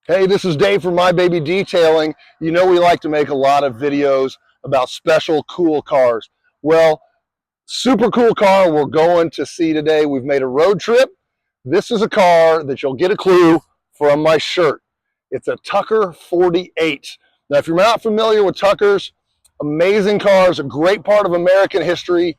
Hey, this is Dave from My Baby Detailing. You know we like to make a lot of videos about special cool cars. Well, super cool car we're going to see today. We've made a road trip. This is a car that you'll get a clue from my shirt. It's a Tucker 48. Now, if you're not familiar with Tuckers, amazing cars, a great part of American history,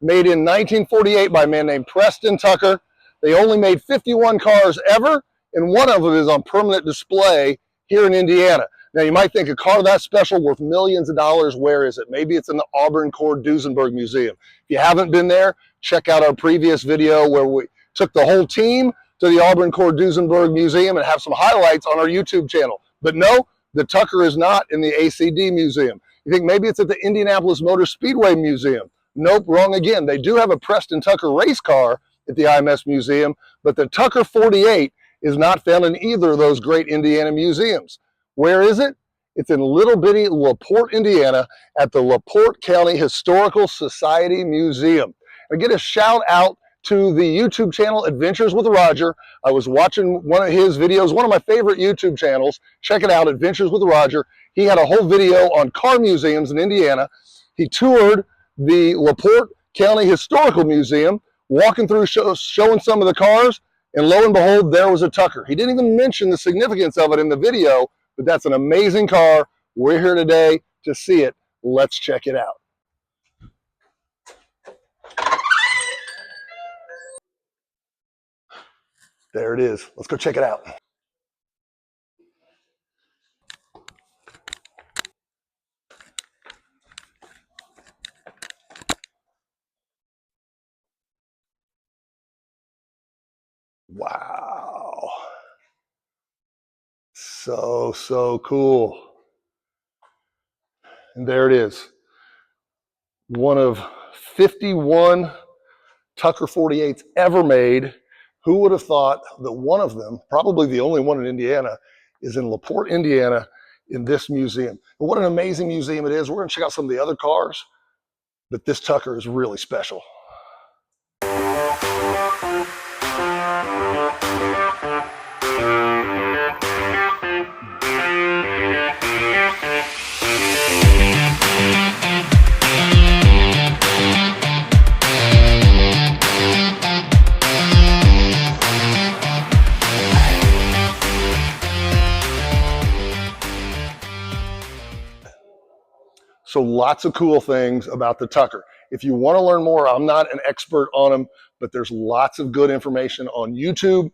made in 1948 by a man named Preston Tucker. They only made 51 cars ever, and one of them is on permanent display here in Indiana. Now, you might think a car that special worth millions of dollars, where is it? Maybe it's in the Auburn Cord Duesenberg Museum. If you haven't been there, check out our previous video where we took the whole team to the Auburn Cord Duesenberg Museum and have some highlights on our YouTube channel. But no, the Tucker is not in the ACD Museum. You think maybe it's at the Indianapolis Motor Speedway Museum. Nope, wrong again. They do have a Preston Tucker race car at the IMS Museum, but the Tucker 48 is not found in either of those great Indiana museums. Where is it? It's in little bitty LaPorte, Indiana, at the LaPorte County Historical Society Museum. I get a shout out to the YouTube channel Adventures with Roger. I was watching one of his videos, one of my favorite YouTube channels. Check it out, Adventures with Roger. He had a whole video on car museums in Indiana. He toured the LaPorte County Historical Museum, walking through, showing some of the cars, and lo and behold, there was a Tucker. He didn't even mention the significance of it in the video, but that's an amazing car. We're here today to see it. Let's check it out. There it is. Let's go check it out. Wow. So cool. And there it is. One of 51 Tucker 48s ever made. Who would have thought that one of them, probably the only one in Indiana, is in LaPorte, Indiana, in this museum. And what an amazing museum it is. We're going to check out some of the other cars, but this Tucker is really special. So lots of cool things about the Tucker. If you want to learn more, I'm not an expert on them, but there's lots of good information on YouTube.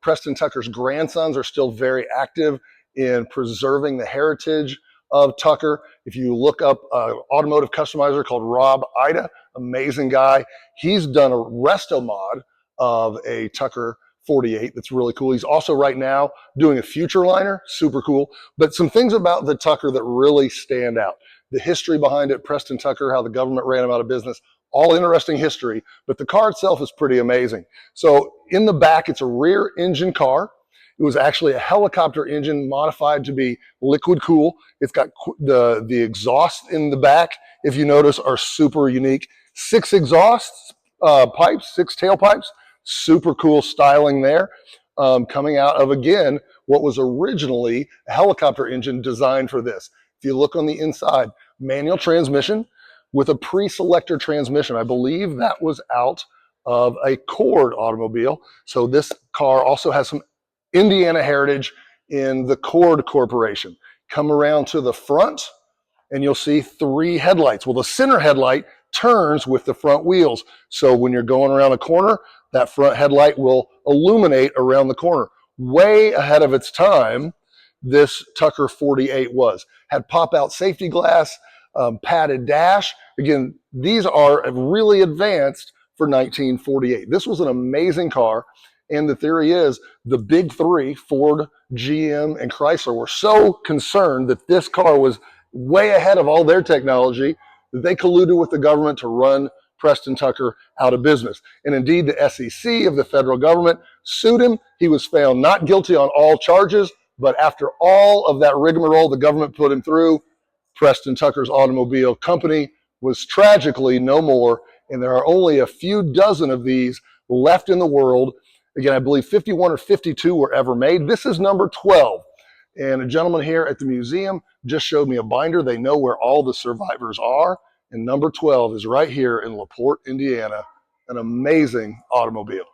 Preston Tucker's grandsons are still very active in preserving the heritage of Tucker. If you look up an automotive customizer called Rob Ida, amazing guy, he's done a resto mod of a Tucker 48 that's really cool. He's also right now doing a future liner, super cool. But some things about the Tucker that really stand out. The history behind it, Preston Tucker, how the government ran him out of business, all interesting history, but the car itself is pretty amazing. So in the back, it's a rear engine car. It was actually a helicopter engine modified to be liquid cool. It's got the exhaust in the back, if you notice, are super unique. 6 exhaust pipes, 6 tailpipes, super cool styling there. Coming out of, again, what was originally a helicopter engine designed for this. If you look on the inside, manual transmission with a pre-selector transmission. I believe that was out of a Cord automobile. So this car also has some Indiana heritage in the Cord Corporation. Come around to the front and you'll see 3 headlights. Well, the center headlight turns with the front wheels. So when you're going around a corner, that front headlight will illuminate around the corner. Way ahead of its time, this Tucker 48 was. Had pop-out safety glass, padded dash. Again, these are really advanced for 1948. This was an amazing car. And the theory is the big 3, Ford, GM, and Chrysler, were so concerned that this car was way ahead of all their technology that they colluded with the government to run Preston Tucker out of business. And indeed, the SEC of the federal government sued him. He was found not guilty on all charges, but after all of that rigmarole the government put him through, Preston Tucker's automobile company was tragically no more, and there are only a few dozen of these left in the world. Again, I believe 51 or 52 were ever made. This is number 12. And a gentleman here at the museum just showed me a binder. They know where all the survivors are. And number 12 is right here in LaPorte, Indiana. An amazing automobile.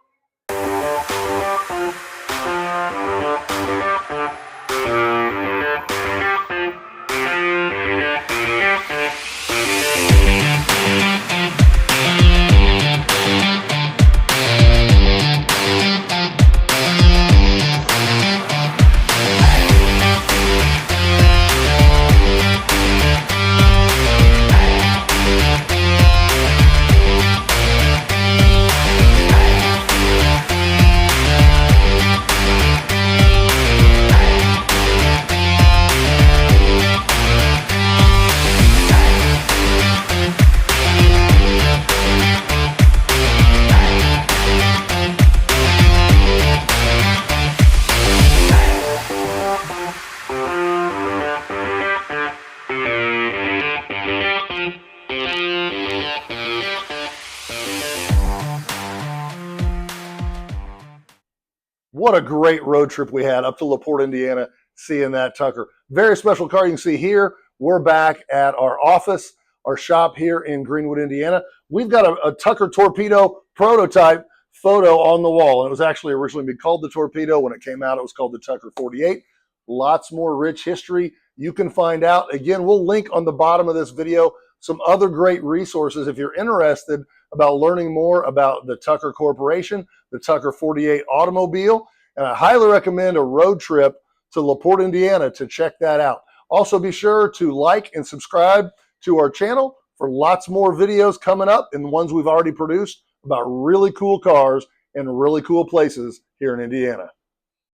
What a great road trip we had up to LaPorte, Indiana, seeing that Tucker. Very special car. You can see here, we're back at our office, our shop here in Greenwood, Indiana. We've got a Tucker Torpedo prototype photo on the wall. And it was actually originally called the Torpedo. When it came out, it was called the Tucker 48. Lots more rich history you can find out. Again, we'll link on the bottom of this video some other great resources if you're interested about learning more about the Tucker Corporation, the Tucker 48 automobile. And I highly recommend a road trip to LaPorte, Indiana to check that out. Also, be sure to like and subscribe to our channel for lots more videos coming up and the ones we've already produced about really cool cars and really cool places here in Indiana.